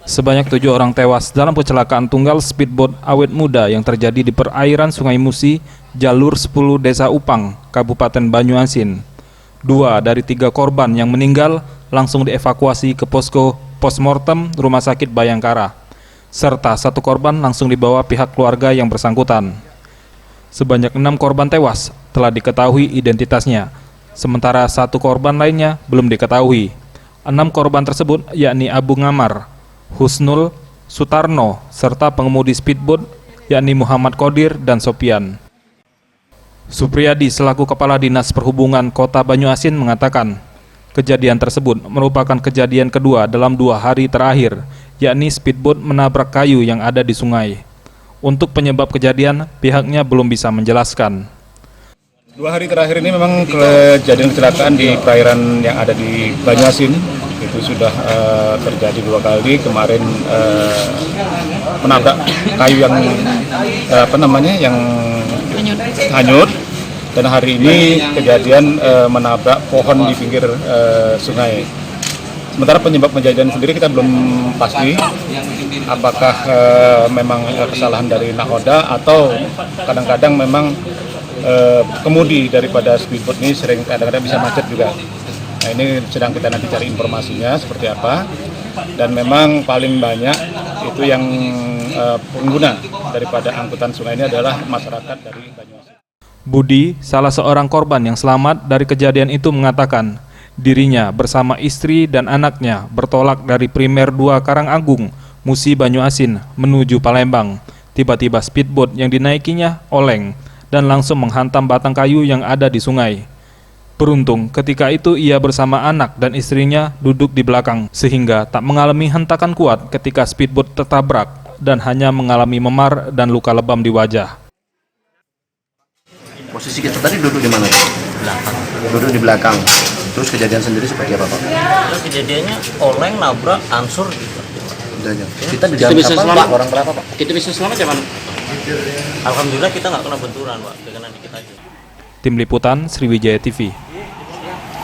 Sebanyak 7 orang tewas dalam kecelakaan tunggal speedboat awet muda yang terjadi di perairan Sungai Musi, jalur 10 Desa Upang, Kabupaten Banyuasin. 2 dari 3 korban yang meninggal langsung dievakuasi ke posko postmortem Rumah Sakit Bayangkara, serta 1 korban langsung dibawa pihak keluarga yang bersangkutan. Sebanyak 6 korban tewas telah diketahui identitasnya, sementara 1 korban lainnya belum diketahui. 6 korban tersebut yakni Abu Ngamar, Husnul, Sutarno, serta pengemudi speedboat yakni Muhammad Qodir dan Sopian. Supriyadi selaku Kepala Dinas Perhubungan Kota Banyuasin mengatakan, kejadian tersebut merupakan kejadian kedua dalam 2 hari terakhir, yakni speedboat menabrak kayu yang ada di sungai. Untuk penyebab kejadian, pihaknya belum bisa menjelaskan. 2 hari terakhir ini memang kejadian kecelakaan di perairan yang ada di Banyuasin itu sudah terjadi 2 kali. Kemarin menabrak kayu yang yang hanyut, dan hari ini kejadian menabrak pohon di pinggir sungai. Sementara penyebab kejadian sendiri kita belum pasti apakah memang kesalahan dari nahoda atau kadang-kadang memang kemudi daripada speedboat ini sering kadang-kadang bisa macet juga. Nah, ini sedang kita nanti cari informasinya seperti apa, dan memang paling banyak itu yang pengguna daripada angkutan sungai ini adalah masyarakat dari Banyuasin. Budi, salah seorang korban yang selamat dari kejadian itu mengatakan, dirinya bersama istri dan anaknya bertolak dari Primer 2 Karangagung, Musi Banyuasin menuju Palembang. Tiba-tiba speedboat yang dinaikinya oleng dan langsung menghantam batang kayu yang ada di sungai. Beruntung ketika itu ia bersama anak dan istrinya duduk di belakang sehingga tak mengalami hentakan kuat ketika speedboat tertabrak dan hanya mengalami memar dan luka lebam di wajah. Posisi kita tadi duduk di mana? Belakang. Duduk di belakang. Terus kejadian sendiri seperti apa, Pak? Kejadiannya oleng, nabrak, ansur gitu. Kita di dalam kapal orang berapa, Pak? Kita bisa selamat ya, Pak? Alhamdulillah kita nggak kena benturan, Pak. Kena dikit aja. Tim Liputan Sriwijaya TV.